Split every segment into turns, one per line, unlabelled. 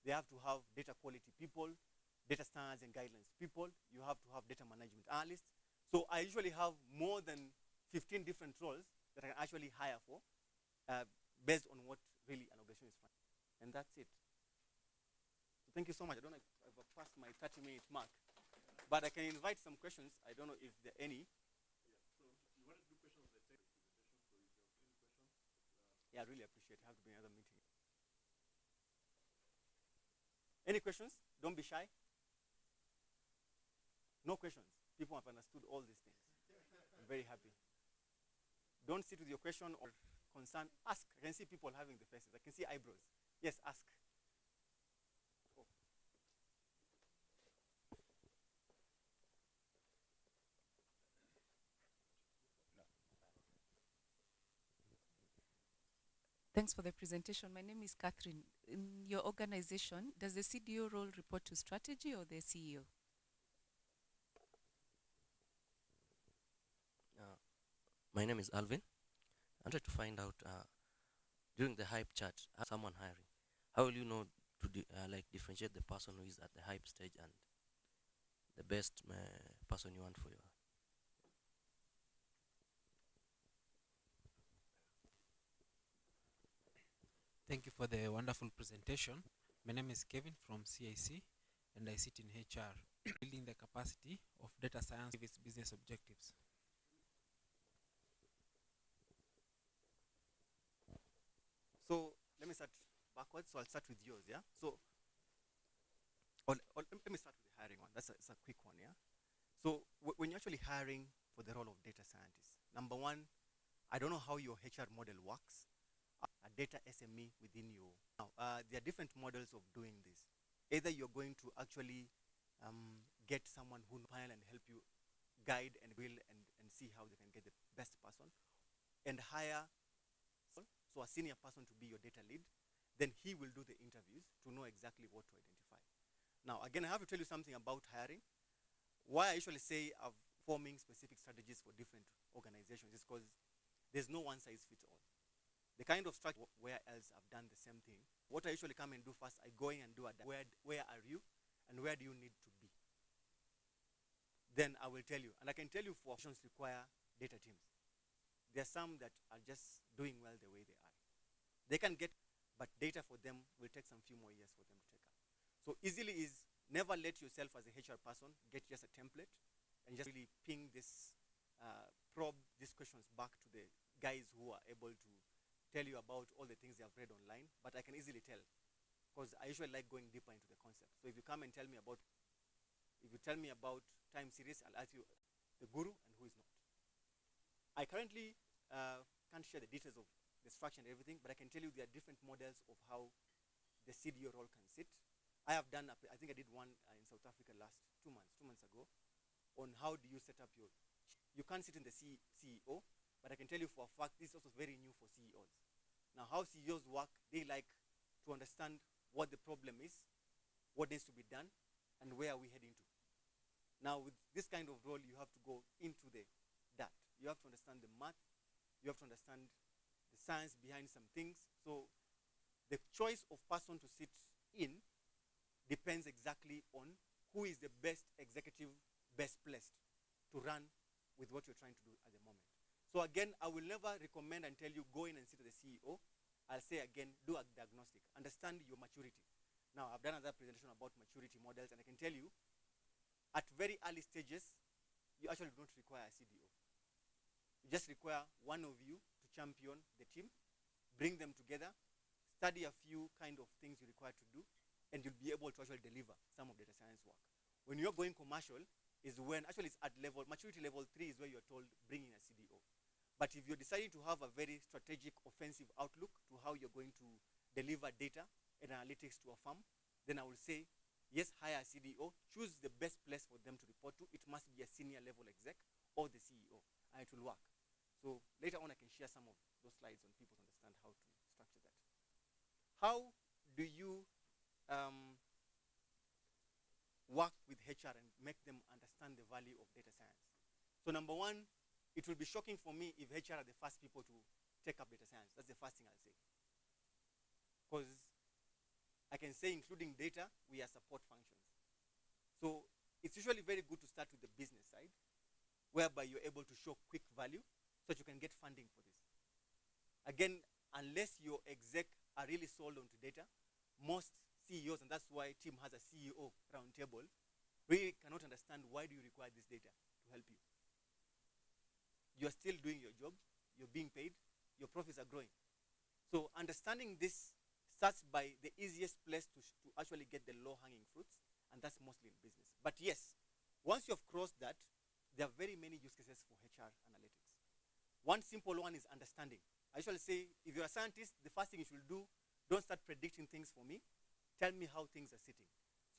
They have to have data quality people, data standards and guidelines people. You have to have data management analysts. So I usually have more than 15 different roles that I can actually hire for based on what really an organization is finding. And that's it. So thank you so much. I don't know if I've passed my 30-minute mark, but I can invite some questions. I don't know if there are any. Yeah, I really appreciate it. I have to be another meeting. Any questions? Don't be shy. No questions. People have understood all these things. I'm very happy. Don't sit with your question or concern. Ask. I can see people having the faces. I can see eyebrows. Yes, ask. Oh.
Thanks for the presentation. My name is Catherine. In your organization, does the CDO role report to strategy or the CEO?
My name is Alvin. I wanted to find out during the hype chat, someone hiring, how will you know to differentiate the person who is at the hype stage and the best person you want for your?
Thank you for the wonderful presentation. My name is Kevin from CIC, and I sit in HR, building the capacity of data science with its business objectives.
So let me start backwards. So I'll start with yours, yeah? So let me start with the hiring one. That's a quick one, yeah? So when you're actually hiring for the role of data scientist, number one, I don't know how your HR model works. A data SME within you. Now, there are different models of doing this. Either you're going to actually get someone who will panel and help you guide and will and see how they can get the best person, and hire so a senior person to be your data lead. Then he will do the interviews to know exactly what to identify. Now, again, I have to tell you something about hiring. Why I usually say I'm forming specific strategies for different organizations is because there's no one size fits all. The kind of structure where else I've done the same thing. What I usually come and do first, I go in and do a where are you and where do you need to be? Then I will tell you. And I can tell you for options require data teams. There are some that are just doing well the way they are. They can get, but data for them will take some few more years for them to take up. So easily is never let yourself as a HR person get just a template and just really ping this, probe these questions back to the guys who are able to tell you about all the things they have read online, but I can easily tell because I usually like going deeper into the concept. So if you come and tell me about, if you tell me about time series, I'll ask you the guru and who is not. I currently can't share the details of the structure and everything, but I can tell you there are different models of how the CDO role can sit. I have done, I think I did one in South Africa last 2 months ago, on how do you set up your, you can't sit in the CEO, but I can tell you for a fact, this is also very new for CEOs. Now, how CEOs work, they like to understand what the problem is, what needs to be done, and where are we heading to. Now, with this kind of role, you have to go into that. You have to understand the math. You have to understand the science behind some things. So the choice of person to sit in depends exactly on who is the best executive, best placed to run with what you're trying to do at the moment. So again, I will never recommend and tell you go in and sit as the CEO. I'll say again, do a diagnostic. Understand your maturity. Now, I've done another presentation about maturity models, and I can tell you, at very early stages, you actually don't require a CDO. You just require one of you to champion the team, bring them together, study a few kind of things you require to do, and you'll be able to actually deliver some of data science work. When you're going commercial is when, actually it's at level, maturity level 3 is where you're told bring in a CDO. But if you're deciding to have a very strategic, offensive outlook to how you're going to deliver data and analytics to a firm, then I will say, yes, hire a CDO, choose the best place for them to report to. It must be a senior level exec or the CEO, and it will work. So later on, I can share some of those slides on people to understand how to structure that. How do you work with HR and make them understand the value of data science? So number one, it will be shocking for me if HR are the first people to take up data science. That's the first thing I'll say. Because I can say including data, we are support functions. So it's usually very good to start with the business side, whereby you're able to show quick value so that you can get funding for this. Again, unless your exec are really sold onto data, most CEOs, and that's why Tim has a CEO roundtable, really cannot understand why do you require this data to help you. You're still doing your job, you're being paid, your profits are growing. So understanding this starts by the easiest place to actually get the low-hanging fruits, and that's mostly in business. But yes, once you've crossed that, there are very many use cases for HR analytics. One simple one is understanding. I usually say, if you're a scientist, the first thing you should do, don't start predicting things for me. Tell me how things are sitting.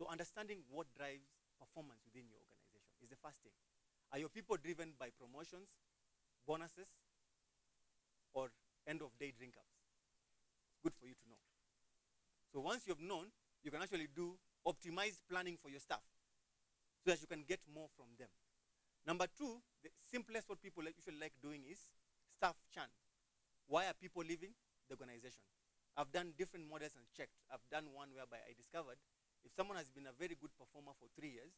So understanding what drives performance within your organization is the first thing. Are your people driven by promotions, bonuses, or end-of-day drink-ups? It's good for you to know. So once you've known, you can actually do optimized planning for your staff so that you can get more from them. Number two, the simplest what people usually like doing is staff churn. Why are people leaving the organization? I've done different models and checked. I've done one whereby I discovered if someone has been a very good performer for 3 years,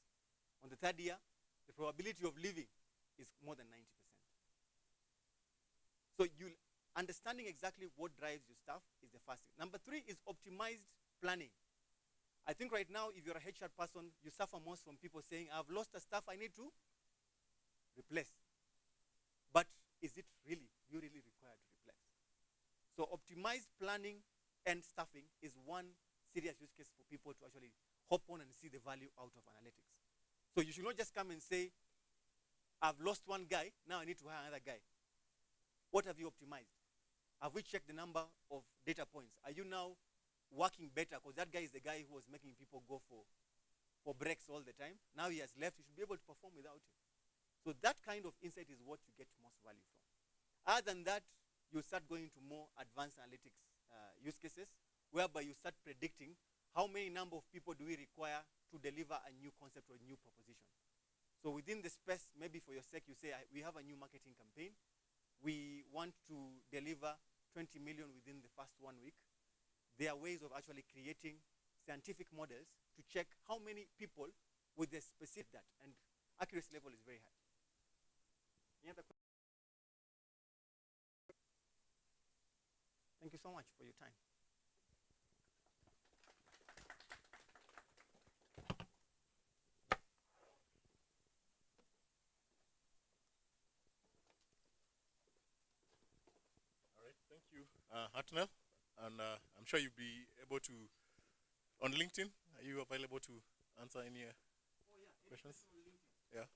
on the third year, the probability of leaving is more than 90%. So understanding exactly what drives your staff is the first thing. Number three is optimized planning. I think right now, if you're a HR person, you suffer most from people saying, I've lost a staff I need to replace. But is it really, you really require to replace? So optimized planning and staffing is one serious use case for people to actually hop on and see the value out of analytics. So you should not just come and say, I've lost one guy, now I need to hire another guy. What have you optimized? Have we checked the number of data points? Are you now working better? Because that guy is the guy who was making people go for breaks all the time. Now he has left, you should be able to perform without him. So that kind of insight is what you get most value from. Other than that, you start going to more advanced analytics use cases, whereby you start predicting how many number of people do we require to deliver a new concept or a new proposition. So within the space, maybe for your sake, you say, we have a new marketing campaign. We want to deliver 20 million within the first 1 week. There are ways of actually creating scientific models to check how many people with the specific that, and accuracy level is very high. Any other questions? Thank you so much for your time.
All right, thank you, Hartnell. And I'm sure you'll be able to, on LinkedIn, are you available to answer any questions? Yeah.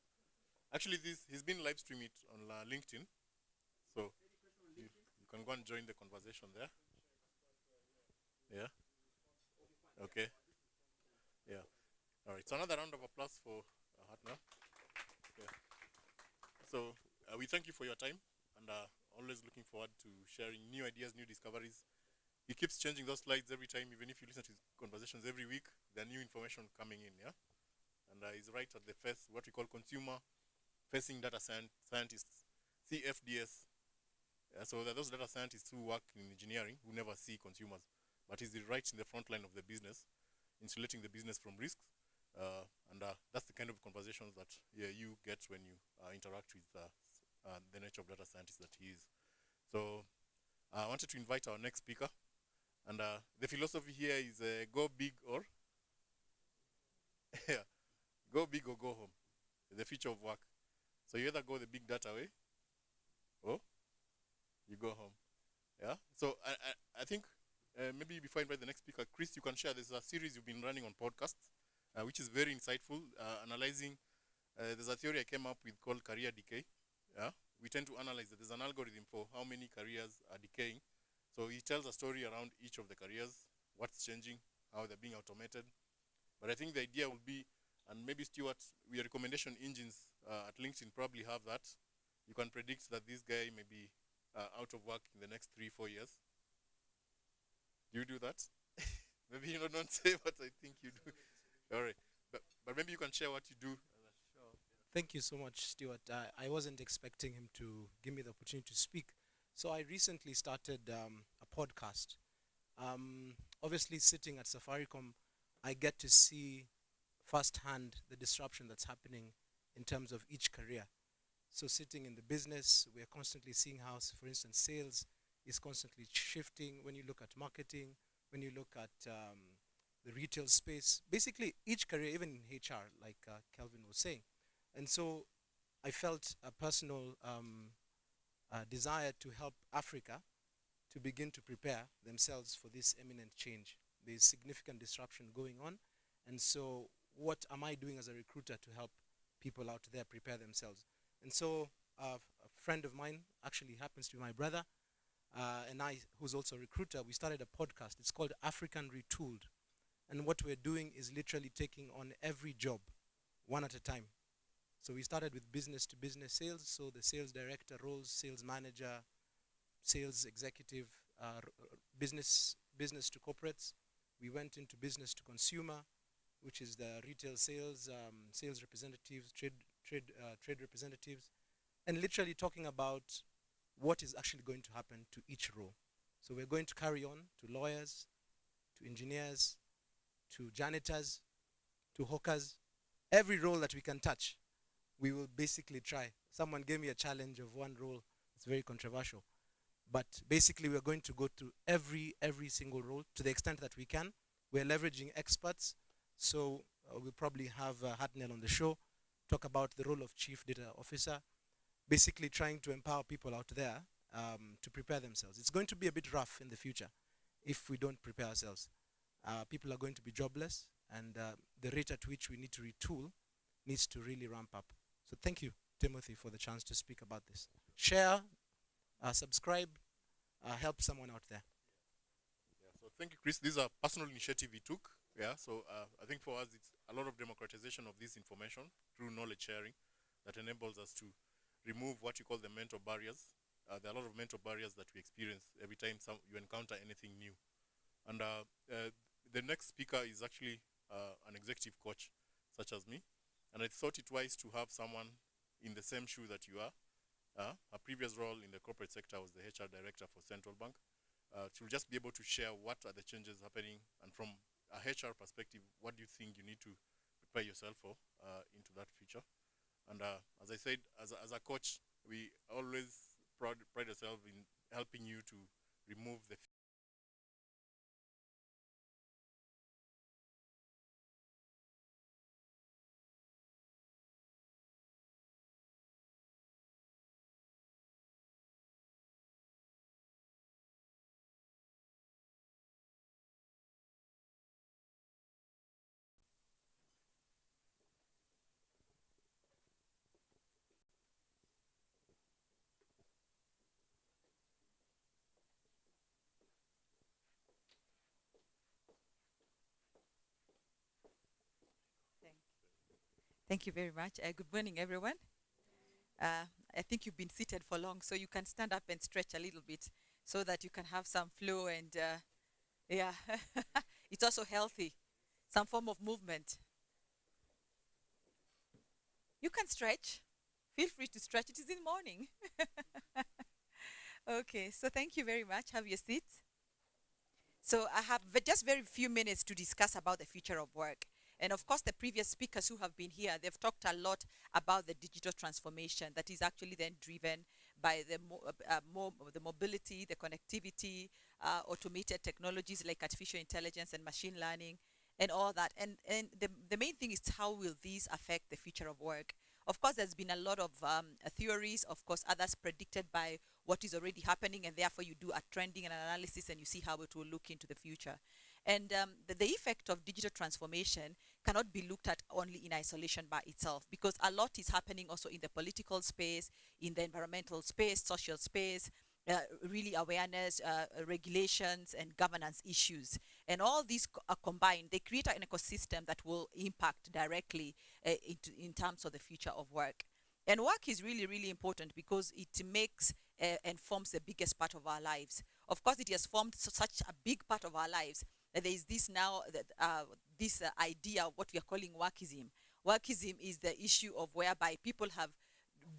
Actually, he's been live streaming it on LinkedIn. So you can go and join the conversation there. Yeah. Okay. Yeah. All right. So another round of applause for Hartnell. Yeah. So we thank you for your time, and always looking forward to sharing new ideas, new discoveries. He keeps changing those slides every time, even if you listen to his conversations every week, there are new information coming in, yeah? And he's right at the first, what we call consumer-facing data scientists, CFDS. So there are those data scientists who work in engineering, who never see consumers, but he's right in the front line of the business, insulating the business from risks. And that's the kind of conversations that you get when you interact with the nature of data scientist that he is. So I wanted to invite our next speaker. And the philosophy here is go big or go big or go home. The future of work. So you either go the big data way or you go home. Yeah. So I think maybe before I invite the next speaker, Chris, you can share. There's a series you've been running on podcasts, which is very insightful, analyzing. There's a theory I came up with called career decay. Yeah. We tend to analyze that there's an algorithm for how many careers are decaying. So he tells a story around each of the careers, what's changing, how they're being automated. But I think the idea will be, and maybe Stuart, your recommendation engines at LinkedIn probably have that. You can predict that this guy may be out of work in the next 3-4 years. Do you do that? Maybe you don't say what I think you do. All right. But maybe you can share what you do.
Sure. Thank you so much, Stuart. I wasn't expecting him to give me the opportunity to speak. So I recently started a podcast. obviously sitting at Safaricom, I get to see firsthand the disruption that's happening in terms of each career. So sitting in the business, we're constantly seeing how, for instance, sales is constantly shifting. When you look at marketing, when you look at the retail space, basically each career, even in HR, like Kelvin was saying. And so I felt a personal desire to help Africa to begin to prepare themselves for this imminent change. There's significant disruption going on. And so what am I doing as a recruiter to help people out there prepare themselves? And so a friend of mine, actually happens to be my brother, and I, who's also a recruiter, we started a podcast. It's called African Retooled. And what we're doing is literally taking on every job, one at a time. So we started with business to business sales, so the sales director roles, sales manager, sales executive, business to corporates. We went into business to consumer, which is the retail sales, sales representatives, trade representatives, and literally talking about what is actually going to happen to each role. So we're going to carry on to lawyers, to engineers, to janitors, to hawkers, every role that we can touch. We will basically try. Someone gave me a challenge of one role. It's very controversial. But basically, we're going to go to every single role to the extent that we can. We're leveraging experts. So we'll probably have Hartnell on the show, talk about the role of Chief Data Officer, basically trying to empower people out there to prepare themselves. It's going to be a bit rough in the future if we don't prepare ourselves. People are going to be jobless, and the rate at which we need to retool needs to really ramp up. So thank you, Timothy, for the chance to speak about this. Share, subscribe, help someone out there.
Yeah, so thank you, Chris. This is a personal initiative we took. Yeah, so I think for us, it's a lot of democratization of this information through knowledge sharing that enables us to remove what you call the mental barriers. There are a lot of mental barriers that we experience every time you encounter anything new. And the next speaker is actually an executive coach, such as me. And I thought it wise to have someone in the same shoe that you are. Her previous role in the corporate sector was the HR director for Central Bank. She'll just be able to share what are the changes happening, and from a HR perspective, what do you think you need to prepare yourself for into that future. And as I said, as a coach, we always pride ourselves in helping you to remove the
Thank you very much. Good morning, everyone. I think you've been seated for long, so you can stand up and stretch a little bit so that you can have some flow and, yeah, it's also healthy, some form of movement. You can stretch. Feel free to stretch. It is in the morning. Okay, so thank you very much. Have your seats. So I have just very few minutes to discuss about the future of work. And of course, the previous speakers who have been here, they've talked a lot about the digital transformation that is actually then driven by the mobility, the connectivity, automated technologies like artificial intelligence and machine learning, and all that. And the main thing is, how will these affect the future of work? Of course, there's been a lot of theories, of course, others predicted by what is already happening, and therefore you do a trending and analysis and you see how it will look into the future. And the effect of digital transformation cannot be looked at only in isolation by itself, because a lot is happening also in the political space, in the environmental space, social space, really awareness, regulations, and governance issues. And all these are combined. They create an ecosystem that will impact directly in terms of the future of work. And work is really, really important because it makes and forms the biggest part of our lives. Of course, it has formed such a big part of our lives that there is this now, this idea of what we are calling workism. Workism is the issue of whereby people have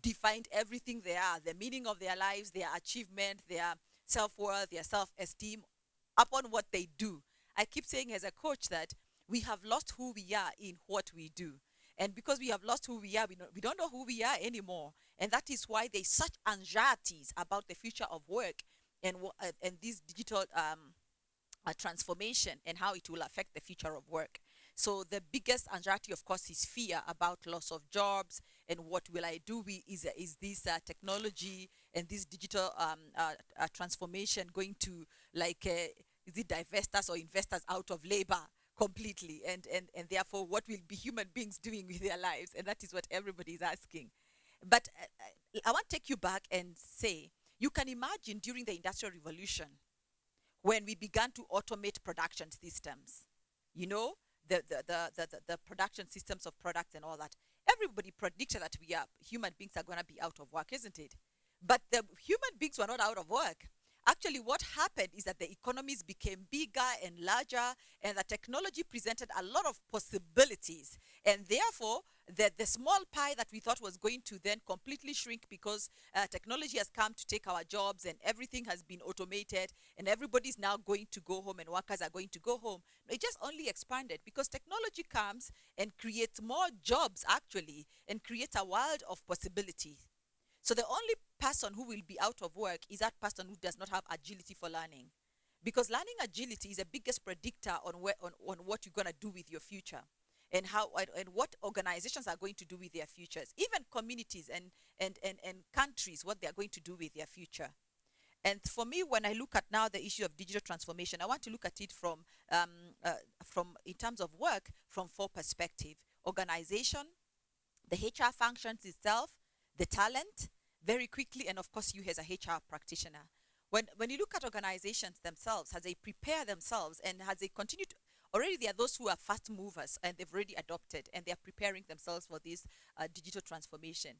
defined everything they are, the meaning of their lives, their achievement, their self-worth, their self-esteem, upon what they do, I keep saying as a coach that we have lost who we are in what we do. And because we have lost who we are, we don't know who we are anymore. And that is why there's such anxieties about the future of work and this digital transformation and how it will affect the future of work. So the biggest anxiety, of course, is fear about loss of jobs and what will I do is this technology and this digital transformation going to is it divest us or invest us out of labor completely, and therefore what will be human beings doing with their lives? And that is what everybody is asking. But I want to take you back and say, you can imagine during the Industrial Revolution when we began to automate production systems, you know, the production systems of products and all that. Everybody predicted that human beings are going to be out of work, isn't it? But the human beings were not out of work. Actually, what happened is that the economies became bigger and larger, and the technology presented a lot of possibilities. And therefore, the small pie that we thought was going to then completely shrink because technology has come to take our jobs and everything has been automated and everybody's now going to go home and workers are going to go home. It just only expanded because technology comes and creates more jobs actually and creates a world of possibilities. So the only person who will be out of work is that person who does not have agility for learning. Because learning agility is the biggest predictor on what you're going to do with your future and what organizations are going to do with their futures. Even communities and countries, what they are going to do with their future. And for me, when I look at now the issue of digital transformation, I want to look at it from in terms of work, from 4 perspectives: organization, the HR functions itself, the talent, very quickly, and of course you as a HR practitioner. When you look at organizations themselves, as they prepare themselves and as they continue to, already there are those who are fast movers and they've already adopted and they're preparing themselves for this digital transformation.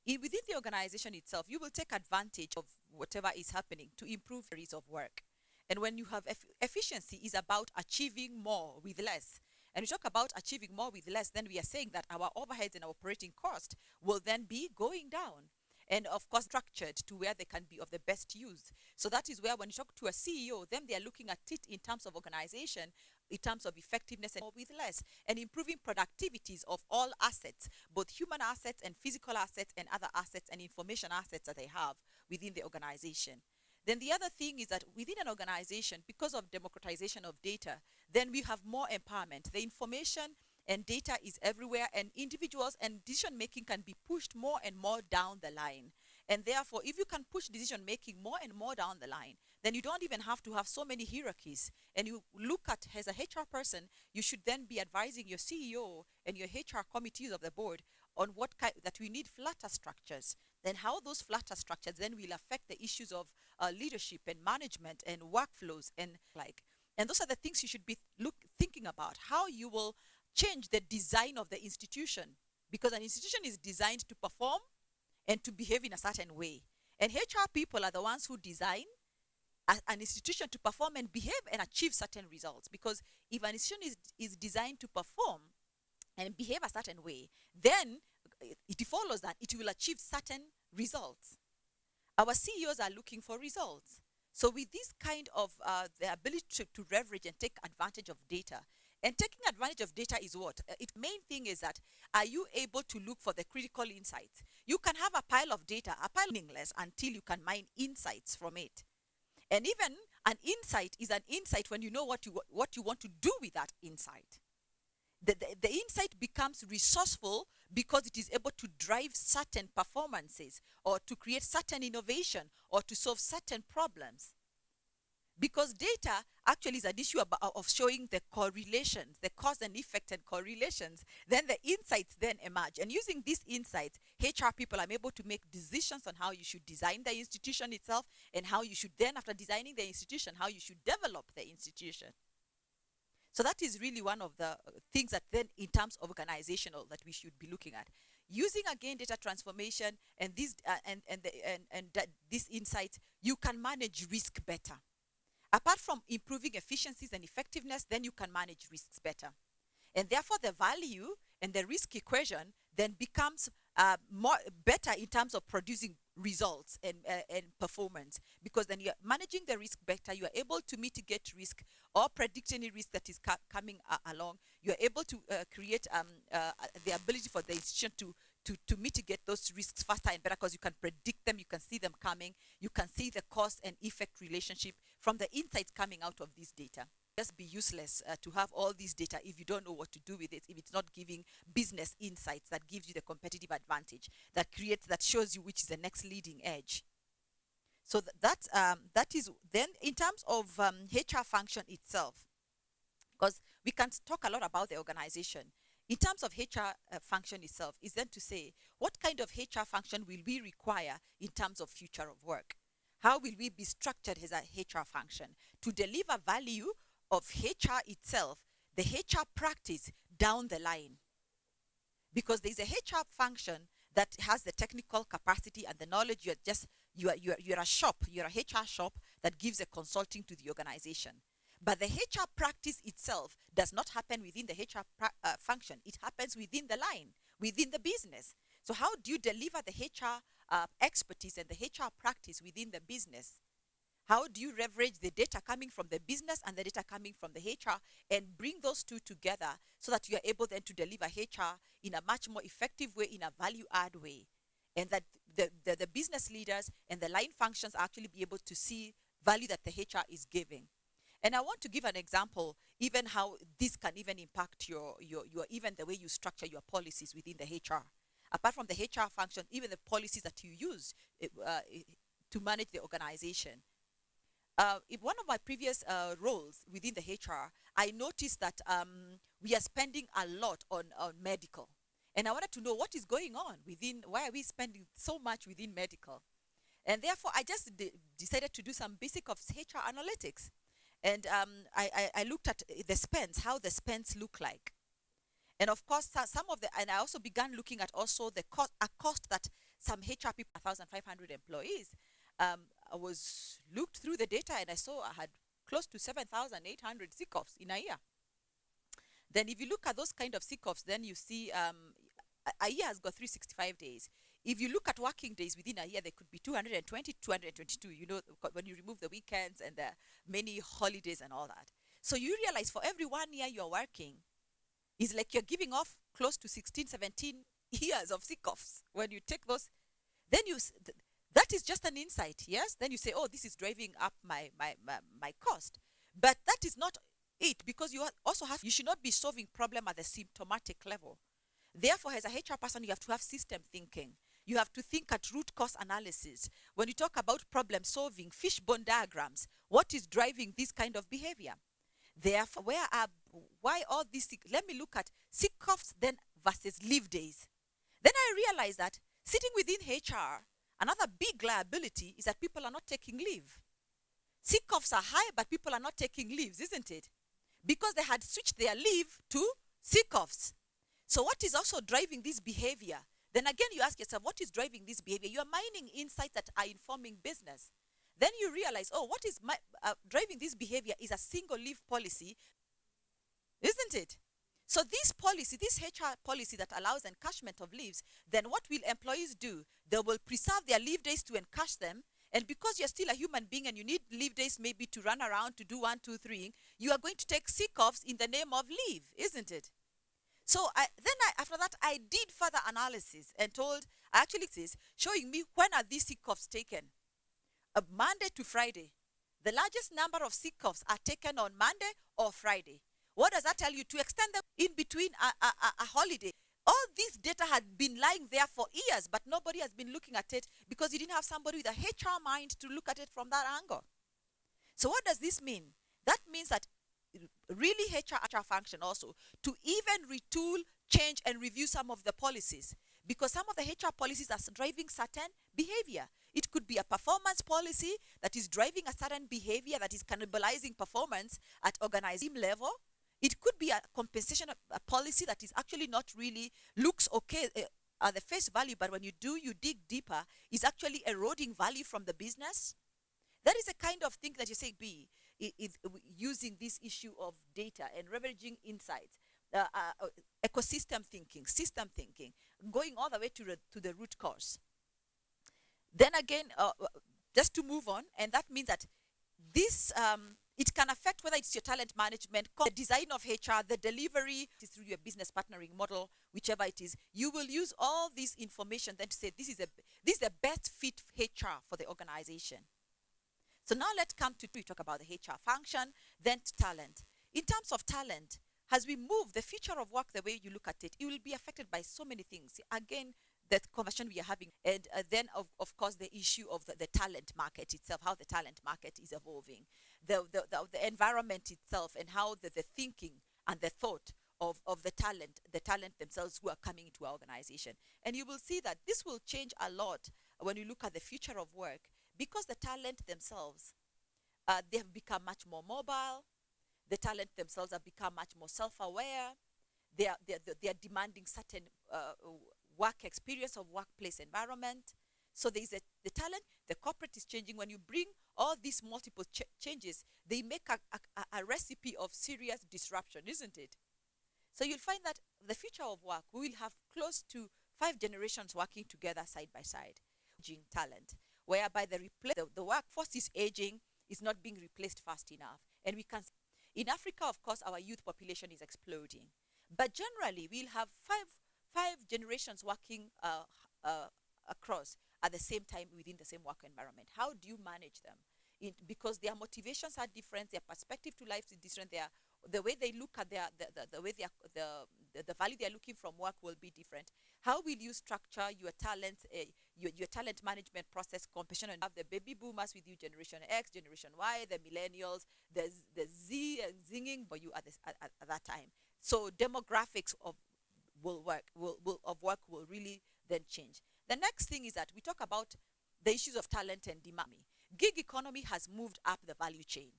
Within the organization itself, you will take advantage of whatever is happening to improve areas of work. And when you have efficiency is about achieving more with less. And we talk about achieving more with less, then we are saying that our overheads and our operating cost will then be going down. And of course, structured to where they can be of the best use. So that is where when you talk to a CEO, then they are looking at it in terms of organization, in terms of effectiveness and more with less, and improving productivities of all assets, both human assets and physical assets and other assets and information assets that they have within the organization. Then the other thing is that within an organization, because of democratization of data, then we have more empowerment. The information and data is everywhere, and individuals and decision making can be pushed more and more down the line. And therefore, if you can push decision making more and more down the line, then you don't even have to have so many hierarchies. And you look at, as a HR person, you should then be advising your CEO and your HR committees of the board on what kind, that we need flatter structures. Then how those flatter structures then will affect the issues of leadership and management and workflows and like. And those are the things you should be thinking about, how you will change the design of the institution, because an institution is designed to perform and to behave in a certain way. And HR people are the ones who design an institution to perform and behave and achieve certain results. Because if an institution is designed to perform and behave a certain way, then it follows that it will achieve certain results. Our CEOs are looking for results. So with this kind of the ability to leverage and take advantage of data, and taking advantage of data is what? Main thing is that, are you able to look for the critical insights? You can have a pile of data, a pile meaningless until you can mine insights from it. And even an insight is an insight when you know what you want to do with that insight. The insight becomes resourceful because it is able to drive certain performances or to create certain innovation or to solve certain problems. Because data actually is an issue of showing the correlations, the cause and effect and correlations. Then the insights then emerge. And using these insights, HR people are able to make decisions on how you should design the institution itself and how you should then, after designing the institution, how you should develop the institution. So that is really one of the things that then in terms of organizational that we should be looking at. Using again data transformation and these insights, you can manage risk better. Apart from improving efficiencies and effectiveness, then you can manage risks better. And therefore, the value and the risk equation then becomes better in terms of producing results and performance, because then you're managing the risk better. You are able to mitigate risk or predict any risk that is coming along. You are able to create the ability for the institution to mitigate those risks faster and better, because you can predict them, you can see them coming, you can see the cause and effect relationship from the insights coming out of this data. Just be useless to have all this data if you don't know what to do with it, if it's not giving business insights that gives you the competitive advantage, that shows you which is the next leading edge. So that is then in terms of HR function itself, because we can talk a lot about the organization. In terms of HR function itself, is then to say, what kind of HR function will we require in terms of future of work? How will we be structured as a HR function to deliver value of HR itself, the HR practice down the line? Because there's a HR function that has the technical capacity and the knowledge. You're a shop, you're a HR shop that gives a consulting to the organization. But the HR practice itself does not happen within the HR function. It happens within the line, within the business. So how do you deliver the HR expertise and the HR practice within the business? How do you leverage the data coming from the business and the data coming from the HR and bring those two together so that you are able then to deliver HR in a much more effective way, in a value-add way, and that the business leaders and the line functions actually be able to see value that the HR is giving. And I want to give an example, even how this can even impact your even the way you structure your policies within the HR. Apart from the HR function, even the policies that you use to manage the organization. In one of my previous roles within the HR, I noticed that we are spending a lot on medical. And I wanted to know what is going on why are we spending so much within medical? And therefore, I just decided to do some basic of HR analytics. And I looked at the spends, how the spends look like. And of course, and I also began looking at also the cost that some HR people, 1,500 employees, I looked through the data and I saw I had close to 7,800 sick offs in a year. Then if you look at those kind of sick offs, then you see a year has got 365 days. If you look at working days within a year, there could be 220, 222, when you remove the weekends and the many holidays and all that. So you realize for every 1 year you're working, it's like you're giving off close to 16, 17 years of sick offs. When you take those, then that is just an insight, yes? Then you say, oh, this is driving up my cost. But that is not it, because you should not be solving problem at the symptomatic level. Therefore, as a HR person, you have to have system thinking. You have to think at root cause analysis. When you talk about problem solving, fishbone diagrams, what is driving this kind of behavior? Therefore, why all this? Let me look at sick offs then versus leave days. Then I realized that sitting within HR, another big liability is that people are not taking leave. Sick offs are high, but people are not taking leaves, isn't it? Because they had switched their leave to sick offs. So what is also driving this behavior? Then again, you ask yourself, what is driving this behavior? You are mining insights that are informing business. Then you realize, oh, what is driving this behavior is a single leave policy, isn't it? So this policy, this HR policy that allows encashment of leaves, then what will employees do? They will preserve their leave days to encash them. And because you're still a human being and you need leave days maybe to run around to do 1, 2, 3, you are going to take sick offs in the name of leave, isn't it? So after that, I did further analysis and showing me when are these sick offs taken. Monday to Friday. The largest number of sick offs are taken on Monday or Friday. What does that tell you? To extend them in between a holiday. All this data had been lying there for years, but nobody has been looking at it because you didn't have somebody with a HR mind to look at it from that angle. So what does this mean? That means that really HR function also to even retool, change, and review some of the policies, because some of the HR policies are driving certain behavior. It could be a performance policy that is driving a certain behavior that is cannibalizing performance at organizing level. It could be a compensation policy that is actually not really looks okay at the face value, but when you dig deeper, is actually eroding value from the business. That is a kind of thing that you say, using this issue of data and leveraging insights, ecosystem thinking, system thinking, going all the way to the root cause. Then again, just to move on, and that means that this it can affect whether it's your talent management, the design of HR, the delivery, it is through your business partnering model, whichever it is. You will use all this information then to say this is the best fit HR for the organization. So now let's come to we talk about the HR function, then to talent. In terms of talent, as we move the future of work, the way you look at it, it will be affected by so many things. Again, the conversation we are having, and then of course the issue of the talent market itself, how the talent market is evolving, the environment itself, and how the thinking and the thought of the talent themselves who are coming into our organization. And you will see that this will change a lot when you look at the future of work, because the talent themselves, they have become much more mobile. The talent themselves have become much more self-aware. They are demanding certain work experience of workplace environment. So there is the talent, the corporate is changing. When you bring all these multiple changes, they make a recipe of serious disruption, isn't it? So you'll find that the future of work, we will have close to 5 generations working together side by side. Aging talent, whereby the workforce is aging, is not being replaced fast enough. And we can, in Africa, of course, our youth population is exploding. But generally, we'll have five generations working across at the same time within the same work environment. How do you manage them? Because their motivations are different, their perspective to life is different, the way they look at the value they are looking from work will be different. How will you structure your talent, your talent management process, compassion, and have the baby boomers with you, Generation X, Generation Y, the millennials, the Z and zinging for you at that time. So demographics of work will really then change. The next thing is that we talk about the issues of talent and demand. Gig economy has moved up the value chain.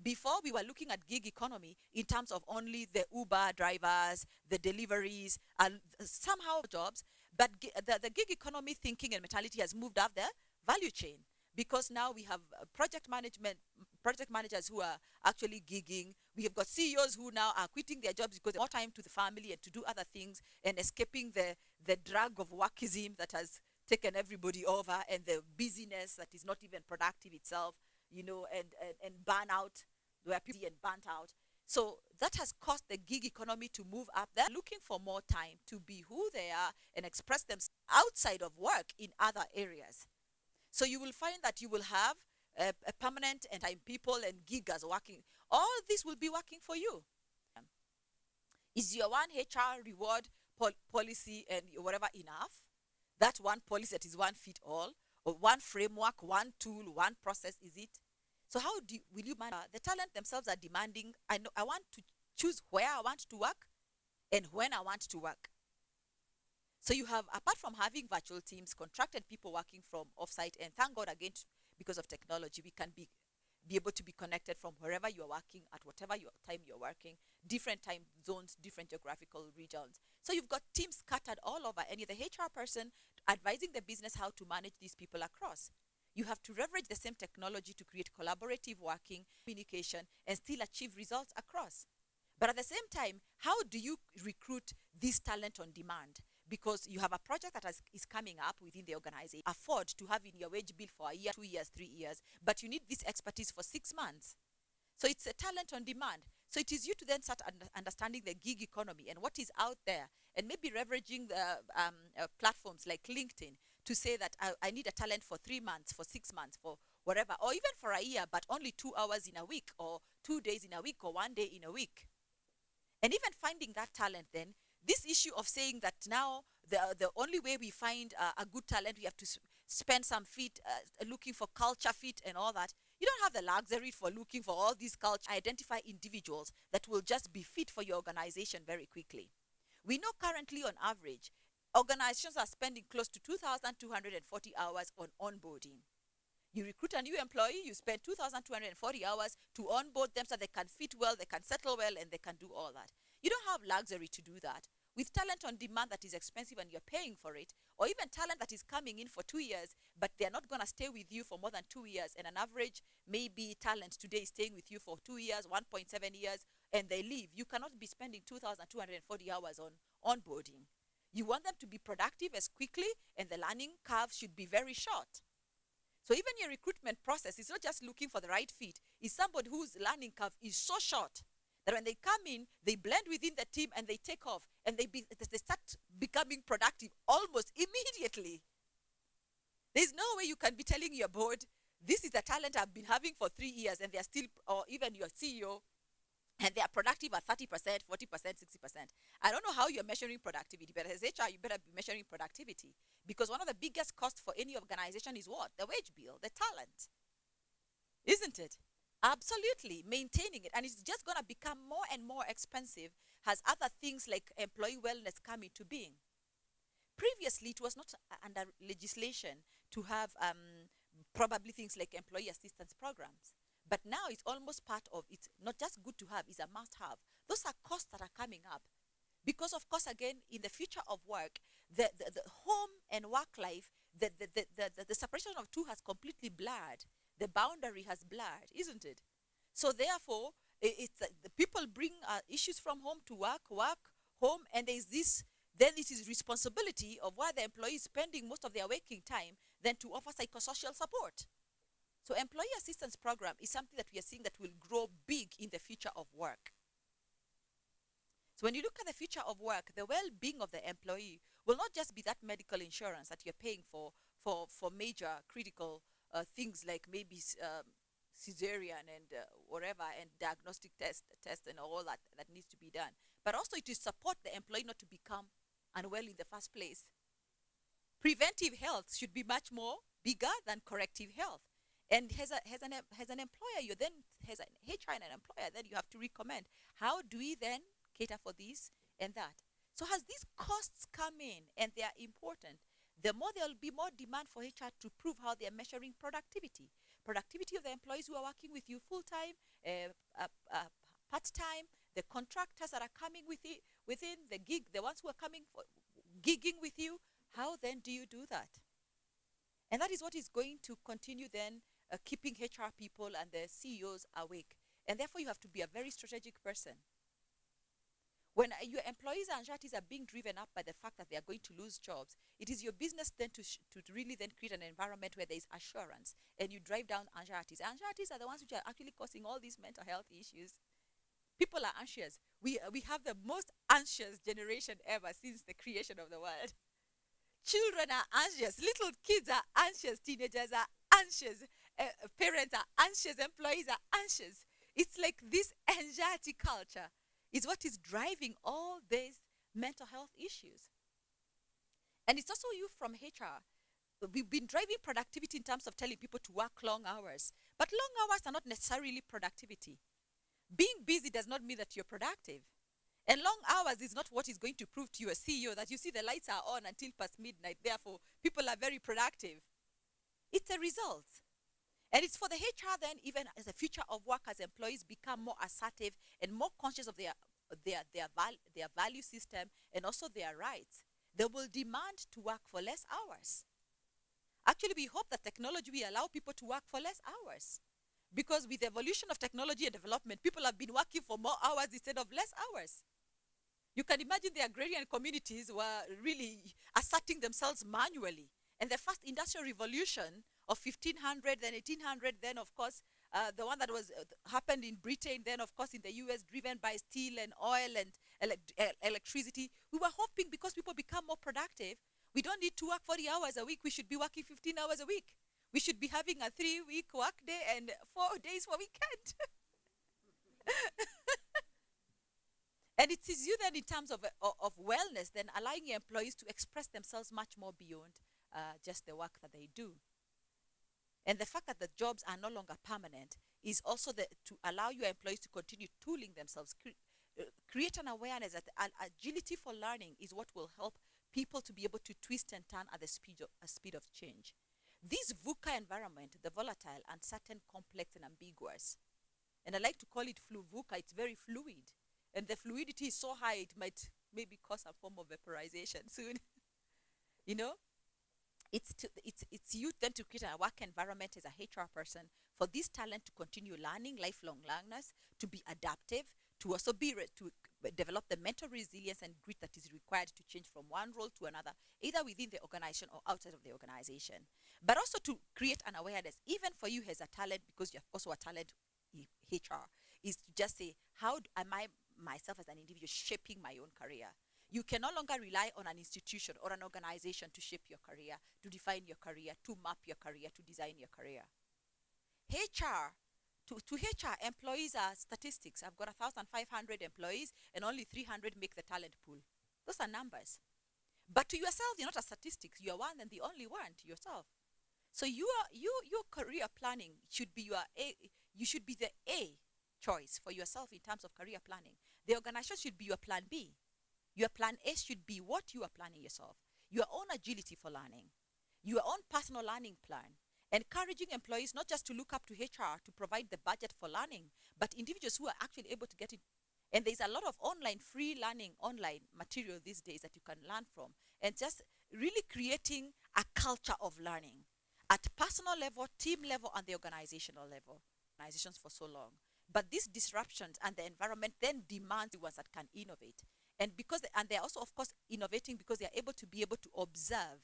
Before, we were looking at gig economy in terms of only the Uber drivers, the deliveries, and somehow jobs. But the gig economy thinking and mentality has moved up the value chain, because now we have project managers who are actually gigging. We have got CEOs who now are quitting their jobs because they have more time to the family and to do other things, and escaping the drug of workism that has taken everybody over, and the busyness that is not even productive itself, and burnout, where people and burnt out. So that has caused the gig economy to move up. They're looking for more time to be who they are and express themselves outside of work in other areas. So you will find that you will have a permanent and time people and giggers working. All this will be working for you. Is your one HR reward policy and whatever enough? That one policy that is one fit all, or one framework, one tool, one process, is it? So how will you manage? The talent themselves are demanding, I want to choose where I want to work and when I want to work. So you have, apart from having virtual teams, contracted people working from offsite, and thank God again, because of technology, we can be able to be connected from wherever you're working, at whatever time you're working, different time zones, different geographical regions. So you've got teams scattered all over, and you're the HR person advising the business how to manage these people across. You have to leverage the same technology to create collaborative working, communication, and still achieve results across. But at the same time, how do you recruit this talent on demand? Because you have a project that is coming up within the organization. Afford to have in your wage bill for a year, 2 years, 3 years, but you need this expertise for 6 months. So it's a talent on demand. So it is you to then start understanding the gig economy and what is out there, and maybe leveraging the platforms like LinkedIn to say that I need a talent for 3 months, for 6 months, for whatever, or even for a year, but only 2 hours in a week, or 2 days in a week, or 1 day in a week. And even finding that talent then, this issue of saying that now the only way we find a good talent, we have to spend some fit, looking for culture fit and all that. You don't have the luxury for looking for all these culture. Identify individuals that will just be fit for your organization very quickly. We know currently on average, organizations are spending close to 2,240 hours on onboarding. You recruit a new employee, you spend 2,240 hours to onboard them so they can fit well, they can settle well, and they can do all that. You don't have luxury to do that. With talent on demand that is expensive and you're paying for it, or even talent that is coming in for 2 years, but they're not going to stay with you for more than 2 years, and an average maybe talent today is staying with you for 2 years, 1.7 years, and they leave. You cannot be spending 2,240 hours on onboarding. You want them to be productive as quickly, and the learning curve should be very short. So even your recruitment process is not just looking for the right fit. It's somebody whose learning curve is so short that when they come in, they blend within the team and they take off and they start becoming productive almost immediately. There's no way you can be telling your board, this is the talent I've been having for 3 years, and they're still, or even your CEO, and they are productive at 30%, 40%, 60%. I don't know how you're measuring productivity, but as HR, you better be measuring productivity. Because one of the biggest costs for any organization is what? The wage bill, the talent. Isn't it? Absolutely, maintaining it. And it's just going to become more and more expensive as other things like employee wellness come into being. Previously, it was not under legislation to have probably things like employee assistance programs. But now it's almost part of it. Not just good to have, it's a must-have. Those are costs that are coming up. Because, of course, again, in the future of work, the home and work life, the separation of two has completely blurred. The boundary has blurred, isn't it? So, therefore, the people bring issues from home to work, home, and there's this. Then it is responsibility of where the employee is spending most of their waking time than to offer psychosocial support. So employee assistance program is something that we are seeing that will grow big in the future of work. So when you look at the future of work, the well-being of the employee will not just be that medical insurance that you're paying for major critical things like maybe cesarean and whatever, and diagnostic test and all that needs to be done. But also it will support the employee not to become unwell in the first place. Preventive health should be much more bigger than corrective health. And as an employer, you then, as an HR and an employer, then you have to recommend, how do we then cater for this and that? So as these costs come in and they are important, the more there will be more demand for HR to prove how they are measuring productivity. Productivity of the employees who are working with you full-time, part-time, the contractors that are coming within the gig, the ones who are coming for gigging with you. How then do you do that? And that is what is going to continue then keeping HR people and the CEOs awake. And therefore you have to be a very strategic person. When your employees' anxieties are being driven up by the fact that they are going to lose jobs, it is your business then to really then create an environment where there is assurance and you drive down anxieties. Anxieties are the ones which are actually causing all these mental health issues. People are anxious. We have the most anxious generation ever since the creation of the world. Children are anxious. Little kids are anxious. Teenagers are anxious. Parents are anxious. Employees are anxious. It's like this anxiety culture is what is driving all these mental health issues. And it's also you from HR. We've been driving productivity in terms of telling people to work long hours. But long hours are not necessarily productivity. Being busy does not mean that you're productive. And long hours is not what is going to prove to your CEO that you see the lights are on until past midnight. Therefore, people are very productive. It's a result. And it's for the HR then, even as the future of work, as employees become more assertive and more conscious of their value system and also their rights, they will demand to work for less hours. Actually, we hope that technology will allow people to work for less hours. Because with the evolution of technology and development, people have been working for more hours instead of less hours. You can imagine the agrarian communities were really asserting themselves manually. And the first industrial revolution of 1500, then 1800, then of course, the one that was happened in Britain, then of course in the US, driven by steel and oil and electricity. We were hoping because people become more productive, we don't need to work 40 hours a week. We should be working 15 hours a week. We should be having a 3-week work day and 4 days for weekend. And it is you then in terms of wellness, then allowing your employees to express themselves much more beyond just the work that they do. And the fact that the jobs are no longer permanent is also to allow your employees to continue tooling themselves, create an awareness that agility for learning is what will help people to be able to twist and turn at the speed of change. This VUCA environment, the volatile, uncertain, complex, and ambiguous, and I like to call it VUCA, it's very fluid. And the fluidity is so high, it might maybe cause a form of vaporization soon. You know? It's you then to create a work environment as a HR person for this talent to continue learning, lifelong learners, to be adaptive, to also be to develop the mental resilience and grit that is required to change from one role to another, either within the organization or outside of the organization. But also to create an awareness, even for you as a talent, because you're also a talent HR, is to just say, how am I myself as an individual shaping my own career? You can no longer rely on an institution or an organization to shape your career, to define your career, to map your career, to design your career. HR, to HR, employees are statistics. I've got 1,500 employees and only 300 make the talent pool. Those are numbers. But to yourself, you're not a statistic. You're one and the only one to yourself. So your career planning should be you should be the A choice for yourself in terms of career planning. The organization should be your plan B. Your plan A should be what you are planning yourself. Your own agility for learning. Your own personal learning plan. Encouraging employees not just to look up to HR to provide the budget for learning, but individuals who are actually able to get it. And there's a lot of free learning, online material these days that you can learn from. And just really creating a culture of learning at personal level, team level, and the organizational level. Organizations for so long. But these disruptions and the environment then demand the ones that can innovate. And they're also, of course, innovating because they're able to observe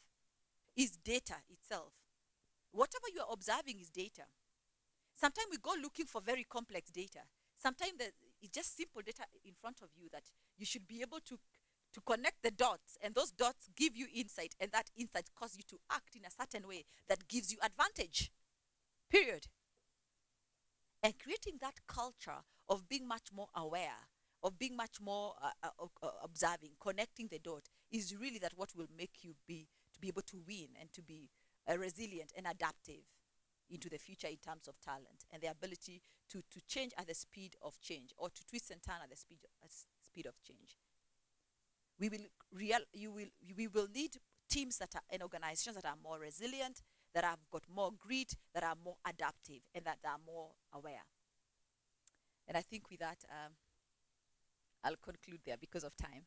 is data itself. Whatever you are observing is data. Sometimes we go looking for very complex data. Sometimes it's just simple data in front of you that you should be able to connect the dots, and those dots give you insight, and that insight causes you to act in a certain way that gives you advantage. Period. And creating that culture of being much more aware, of being much more observing, connecting the dot, is really that what will make you be able to win and to be resilient and adaptive into the future in terms of talent and the ability to change at the speed of change, or to twist and turn at the speed of change. We will need teams and organizations that are more resilient, that have got more grit, that are more adaptive, and that are more aware. And I think with that, I'll conclude there because of time.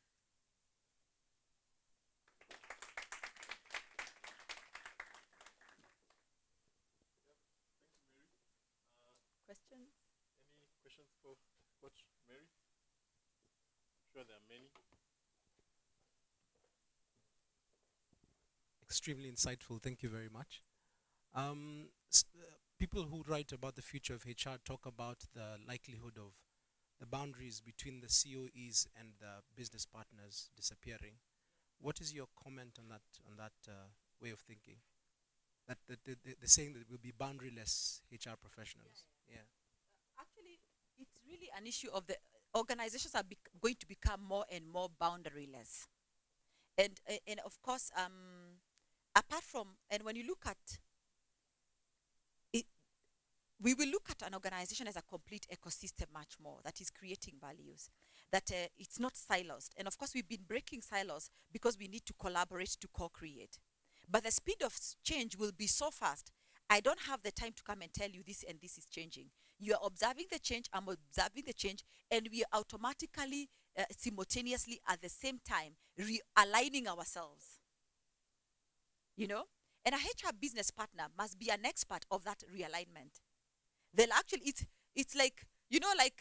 Questions?
Any questions for Coach Mary? I'm sure there are many.
Extremely insightful. Thank you very much. People who write about the future of HR talk about the likelihood of the boundaries between the COEs and the business partners disappearing. What is your comment on that way of thinking? That they're saying that we'll be boundaryless HR professionals. Yeah.
Actually, it's really an issue of the organizations are going to become more and more boundaryless. And of course, apart from, and when you look at it, we will look at an organization as a complete ecosystem much more that is creating values, that it's not silos. And of course, we've been breaking silos because we need to collaborate to co-create. But the speed of change will be so fast. I don't have the time to come and tell you this and this is changing. You are observing the change, I'm observing the change, and we are automatically, simultaneously at the same time, realigning ourselves. You know? And a HR business partner must be an expert of that realignment. They'll actually, it's like, you know, like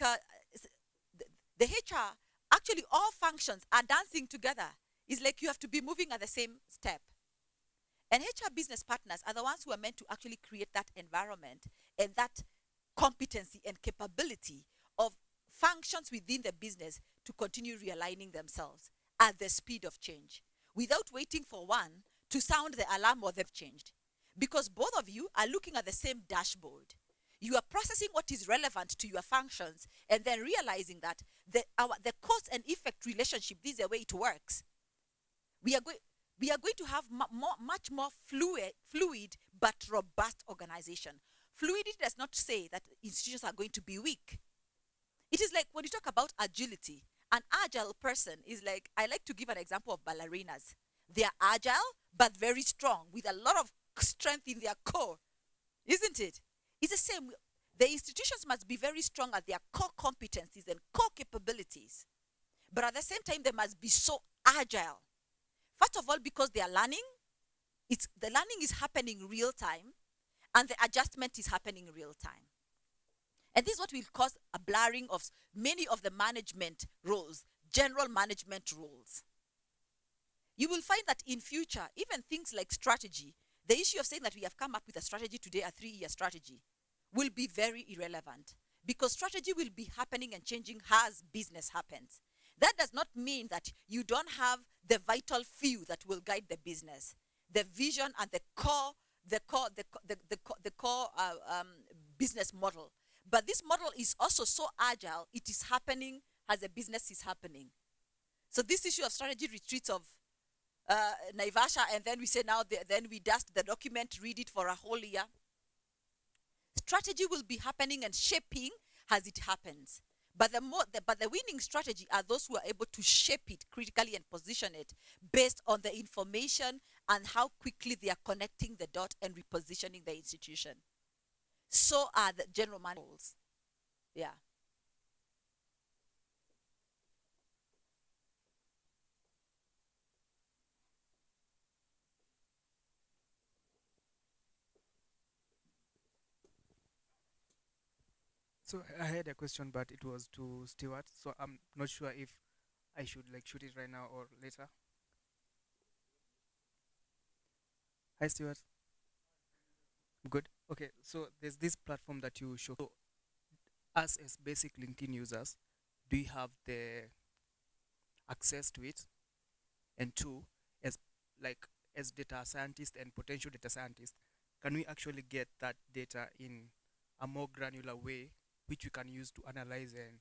the HR, actually all functions are dancing together. It's like you have to be moving at the same step. And HR business partners are the ones who are meant to actually create that environment and that competency and capability of functions within the business to continue realigning themselves at the speed of change without waiting for one to sound the alarm or they've changed. Because both of you are looking at the same dashboard. You are processing what is relevant to your functions and then realizing that the cause and effect relationship, this is the way it works. We are going to have much more fluid but robust organization. Fluidity does not say that institutions are going to be weak. It is like when you talk about agility, an agile person is like, I like to give an example of ballerinas. They are agile but very strong with a lot of strength in their core, isn't it? It's the same. The institutions must be very strong at their core competencies and core capabilities. But at the same time, they must be so agile. First of all, because they are learning, the learning is happening real time, and the adjustment is happening real time. And this is what will cause a blurring of many of the management roles general management roles. You will find that in future, even things like strategy, the issue of saying that we have come up with a strategy today, a 3-year strategy, will be very irrelevant because strategy will be happening and changing as business happens. That does not mean that you don't have the vital few that will guide the business, the vision and the core business model. But this model is also so agile, it is happening as the business is happening. So this issue of strategy retreats of Naivasha, and then we say now, then we dust the document, read it for a whole year. Strategy will be happening and shaping as it happens. But the winning strategy are those who are able to shape it critically and position it based on the information and how quickly they are connecting the dot and repositioning the institution. So are the general managers. Yeah.
So I had a question, but it was to Stewart. So I'm not sure if I should like shoot it right now or later. Hi, Stewart. Good. Okay. So there's this platform that you show. So us as basic LinkedIn users, do you have the access to it? And two, as as data scientists and potential data scientists, can we actually get that data in a more granular way, which we can use to analyze and,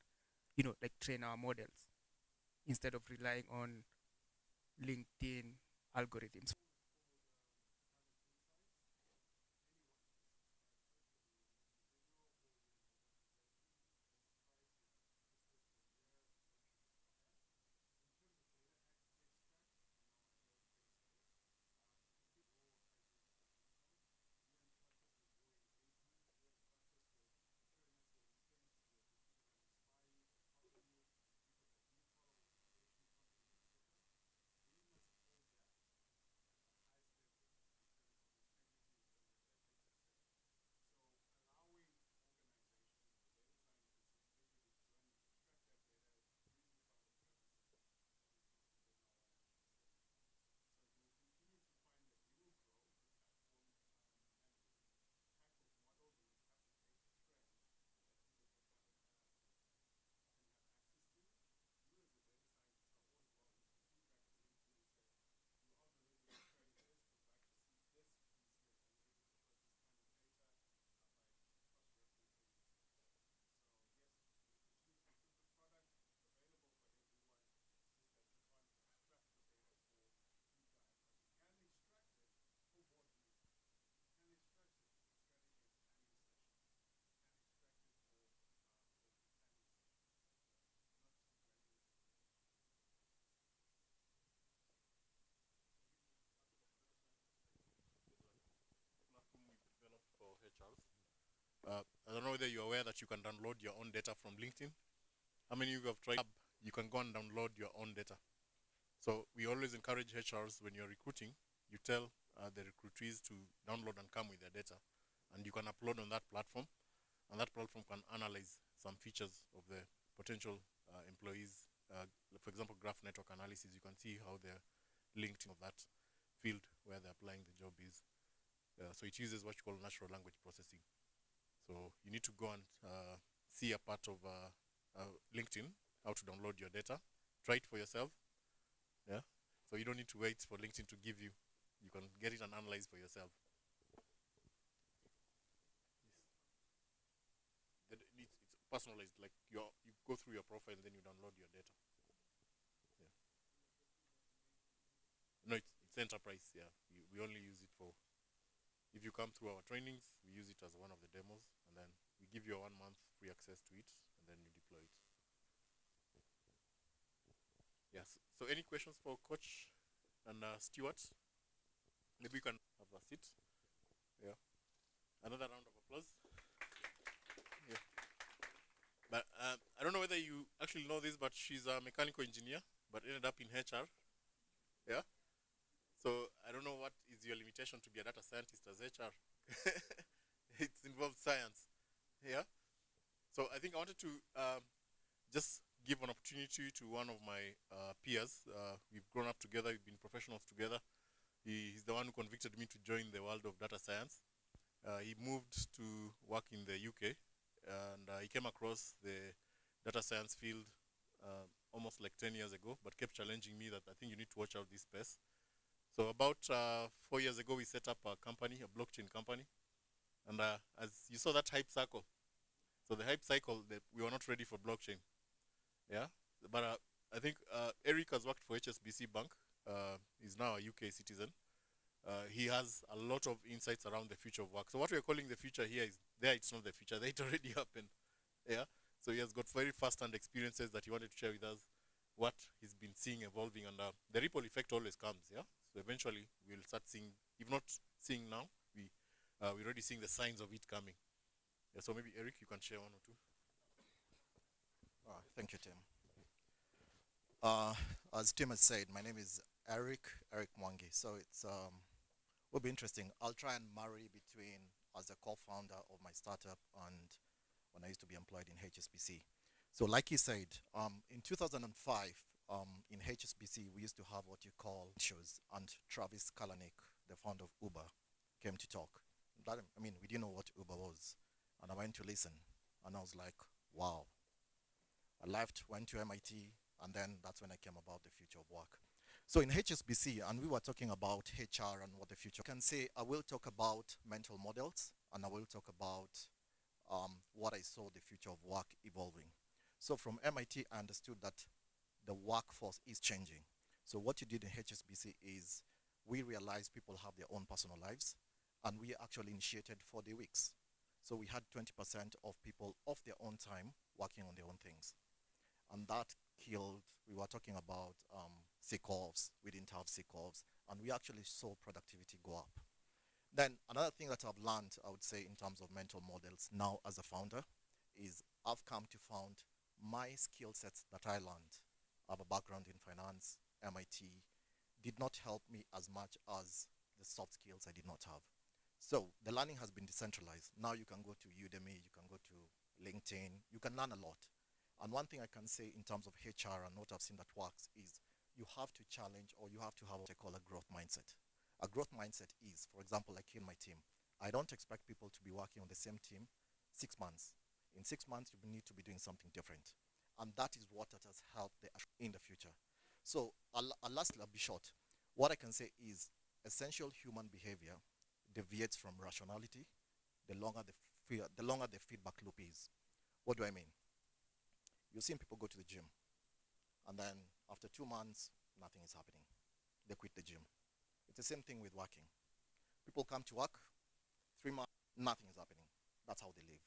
like train our models instead of relying on LinkedIn algorithms?
Platform we developed for HRs. I don't know whether you're aware that you can download your own data from LinkedIn. How many of you have tried? You can go and download your own data. So we always encourage HRs when you're recruiting, you tell the recruitees to download and come with their data. And you can upload on that platform. And that platform can analyze some features of the potential employees. For example, graph network analysis, you can see how they're linked in that field where they're applying the job is. So it uses what you call natural language processing. So you need to go and see a part of LinkedIn, how to download your data. Try it for yourself. Yeah. So you don't need to wait for LinkedIn to give you. You can get it and analyze for yourself. It's personalized. Like you go through your profile and then you download your data. Yeah. No, it's enterprise. Yeah. We only use it for. If you come through our trainings, we use it as one of the demos, and then we give you a 1 month free access to it, and then you deploy it. Yes. So any questions for Coach and Stewart? Maybe you can have a seat. Yeah. Another round of applause. Yeah. But I don't know whether you actually know this, but she's a mechanical engineer, but ended up in HR. Yeah. So I don't know what is your limitation to be a data scientist as HR. It involves science. Yeah. So I think I wanted to just give give an opportunity to one of my peers. We've grown up together, we've been professionals together. He's the one who convicted me to join the world of data science. He moved to work in the UK, and he came across the data science field almost like 10 years ago, but kept challenging me that I think you need to watch out this space. So about 4 years ago, we set up a company, a blockchain company. And as you saw that hype cycle, so the hype cycle, we were not ready for blockchain. Yeah, but I think Eric has worked for HSBC Bank. He's now a UK citizen. He has a lot of insights around the future of work. So what we're calling the future here is there, it's not the future, there it already happened. Yeah, so he has got very first-hand experiences that he wanted to share with us, what he's been seeing evolving, and the ripple effect always comes, yeah? So eventually we'll start seeing, if not seeing now, we're already seeing the signs of it coming. Yeah, so maybe Eric, you can share one or two.
Thank you, Tim. As Tim has said, my name is Eric Mwangi. So it's will be interesting. I'll try and marry between as a co-founder of my startup and when I used to be employed in HSBC. So like he said, in 2005, in HSBC, we used to have what you call shows, and Travis Kalanick, the founder of Uber, came to talk. I mean, we didn't know what Uber was, and I went to listen, and I was like, wow. I left, went to MIT, and then that's when I came about the future of work. So in HSBC, and we were talking about HR and what the future can say, I will talk about mental models, and I will talk about what I saw the future of work evolving. So from MIT, I understood that the workforce is changing. So what you did in HSBC is we realized people have their own personal lives, and we actually initiated 4-day weeks. So we had 20% of people off their own time working on their own things. And that killed, we were talking about sick offs, we didn't have sick offs, and we actually saw productivity go up. Then another thing that I've learned, I would say, in terms of mental models now as a founder, is I've come to found my skill sets that I learned. I have a background in finance, MIT, did not help me as much as the soft skills I did not have. So the learning has been decentralized. Now you can go to Udemy, you can go to LinkedIn, you can learn a lot. And one thing I can say in terms of HR and what I've seen that works is you have to challenge, or you have to have what I call a growth mindset. A growth mindset is, for example, like in my team, I don't expect people to be working on the same team 6 months. In 6 months, you need to be doing something different. And that is what has helped in the future. So lastly, I'll be short. What I can say is essential human behavior deviates from rationality the longer the feedback loop is. What do I mean? You've seen people go to the gym, and then after 2 months, nothing is happening. They quit the gym. It's the same thing with working. People come to work, 3 months, nothing is happening. That's how they live.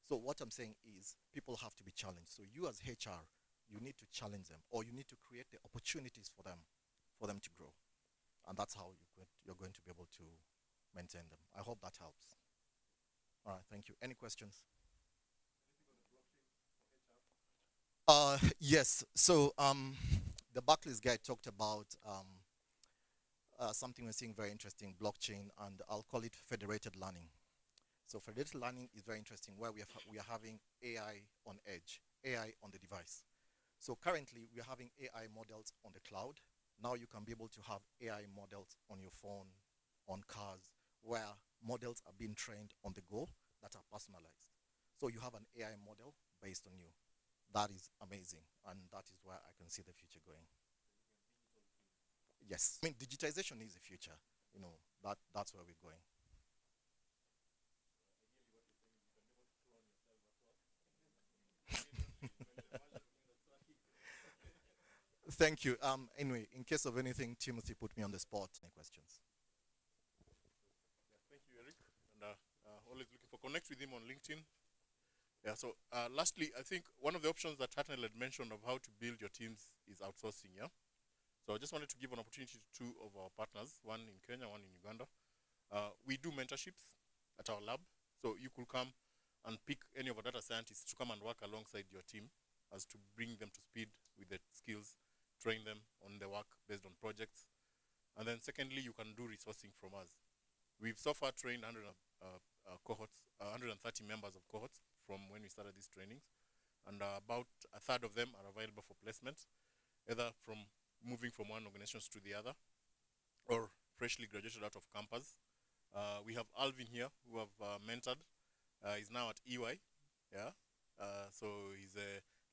So what I'm saying is people have to be challenged. So you as HR, you need to challenge them, or you need to create the opportunities for them to grow. And that's how you're going to be able to maintain them. I hope that helps. All right, thank you. Any questions? Yes, so the Barclays guy talked about something we're seeing very interesting, blockchain, and I'll call it federated learning. So federated learning is very interesting, where we are having AI on edge, AI on the device. So currently we are having AI models on the cloud. Now you can be able to have AI models on your phone, on cars, where models are being trained on the go that are personalized. So you have an AI model based on you. That is amazing, and that is where I can see the future going. Yes, I mean, digitization is the future. You know, that's where we're going. Thank you. Anyway, in case of anything, Timothy put me on the spot. Any questions?
Yeah, thank you, Eric. And always looking for connect with him on LinkedIn. Yeah, so lastly, I think one of the options that Hartnell had mentioned of how to build your teams is outsourcing, yeah? So I just wanted to give an opportunity to 2 of our partners, one in Kenya, one in Uganda. We do mentorships at our lab. So you could come and pick any of our data scientists to come and work alongside your team as to bring them to speed with the skills, train them on the work based on projects. And then secondly, you can do resourcing from us. We've so far trained 130 members of cohorts from when we started these trainings. and about a third of them are available for placement, either from moving from one organization to the other or freshly graduated out of campus. We have Alvin here, who have mentored. He's now at EY. Yeah. So he's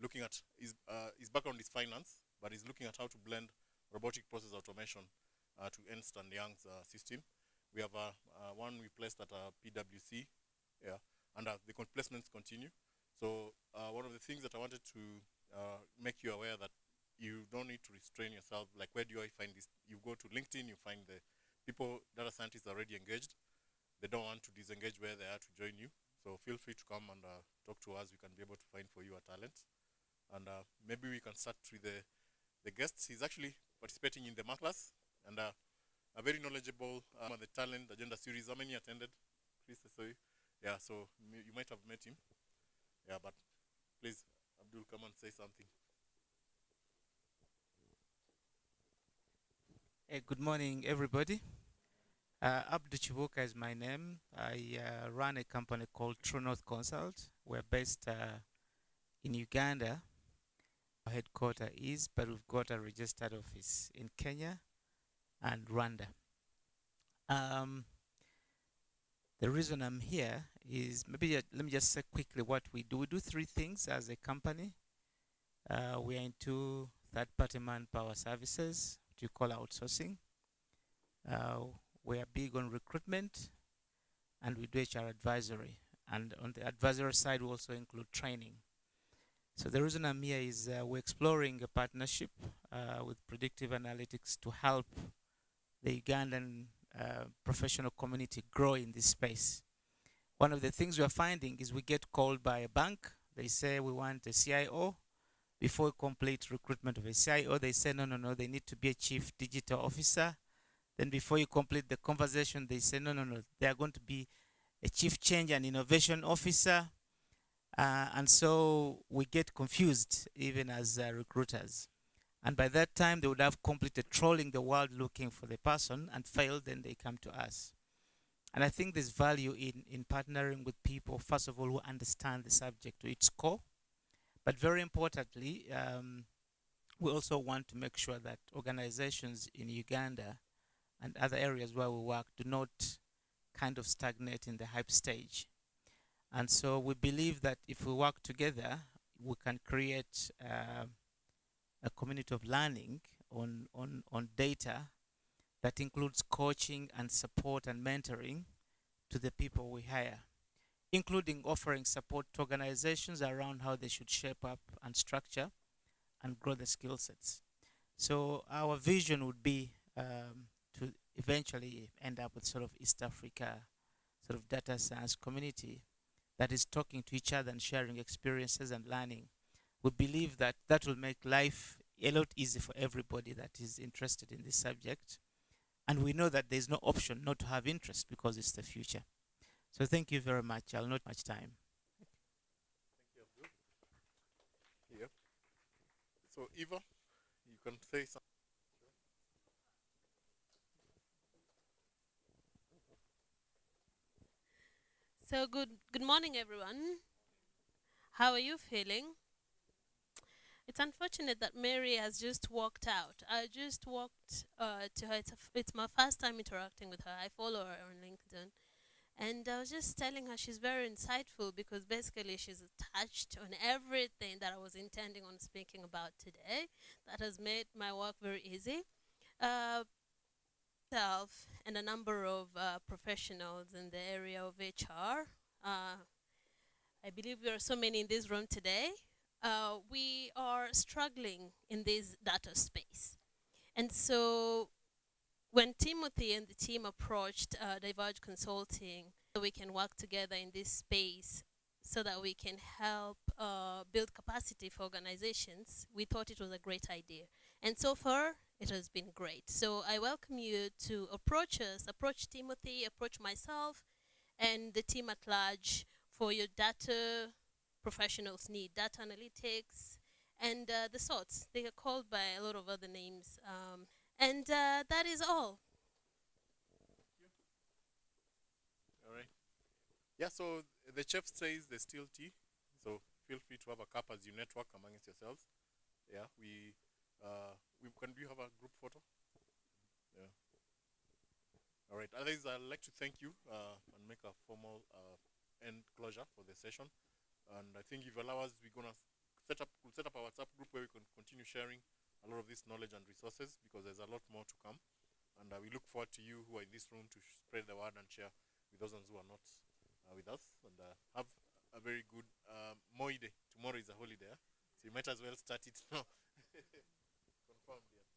looking at his background is finance, but he's looking at how to blend robotic process automation to Ernst and Young's system. We have one we placed at PwC. Yeah. And the placements continue. So one of the things that I wanted to make you aware that you don't need to restrain yourself. Like, where do I find this? You go to LinkedIn, you find the people, data scientists are already engaged. They don't want to disengage where they are to join you. So feel free to come and talk to us. We can be able to find for you a talent. And maybe we can start with the guests. He's actually participating in the masterclass and a very knowledgeable the talent agenda series. How many attended? Chris, I saw you. Yeah, so you might have met him. Yeah, but please, Abdul, come and say something.
Good morning, everybody. Abdul Chibuka is my name. I run a company called True North Consult. We're based in Uganda. Our headquarters is, but we've got a registered office in Kenya and Rwanda. The reason I'm here is let me just say quickly what we do. We do three things as a company. We are into third-party manpower services, which you call outsourcing. We are big on recruitment, and we do HR advisory. And on the advisory side, we also include training. So the reason I'm here is we're exploring a partnership with Predictive Analytics to help the Ugandan professional community grow in this space. One of the things we're finding is we get called by a bank. They say we want a CIO. Before we complete recruitment of a CIO, they say, no, they need to be a chief digital officer. Then before you complete the conversation, they say, no, they are going to be a chief change and innovation officer. And so we get confused even as recruiters. And by that time, they would have completed trolling the world looking for the person and failed, then they come to us. And I think there's value in partnering with people, first of all, who understand the subject to its core. But very importantly, we also want to make sure that organizations in Uganda and other areas where we work do not kind of stagnate in the hype stage. And so we believe that if we work together, we can create a community of learning on data that includes coaching and support and mentoring to the people we hire, including offering support to organizations around how they should shape up and structure and grow the skill sets. So our vision would be to eventually end up with sort of East Africa sort of data science community that is talking to each other and sharing experiences and learning. We believe that that will make life a lot easier for everybody that is interested in this subject. And we know that there's no option not to have interest because it's the future. So thank you very much. I'll not much time.
Thank you, Abdul. Yep. So Eva, you can say something.
So good morning, everyone. How are you feeling? It's unfortunate that Mary has just walked out. I just walked to her. It's my first time interacting with her. I follow her on LinkedIn. And I was just telling her she's very insightful because basically she's touched on everything that I was intending on speaking about today. That has made my work very easy. Myself and a number of professionals in the area of HR. I believe there are so many in this room today. We are struggling in this data space. And so when Timothy and the team approached Diverge Consulting, so we can work together in this space so that we can help build capacity for organizations, we thought it was a great idea. And so far, it has been great. So I welcome you to approach us, approach Timothy, approach myself, and the team at large for your data professionals need, data analytics, and the sorts. They are called by a lot of other names. And that is all.
All right. Yeah, so the chef says there's still tea. So feel free to have a cup as you network amongst yourselves. Yeah, we can we have a group photo? Yeah. All right. Otherwise, I'd like to thank you and make a formal end closure for the session. And I think if you allow us, we're gonna set up a WhatsApp group where we can continue sharing a lot of this knowledge and resources, because there's a lot more to come. And we look forward to you who are in this room to spread the word and share with those ones who are not with us. And have a very good Moi Day. Tomorrow is a holiday, so you might as well start it now. Confirmed, yeah.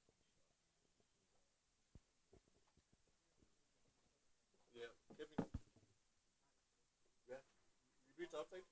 Yeah, Kevin. Yeah, you do it outside.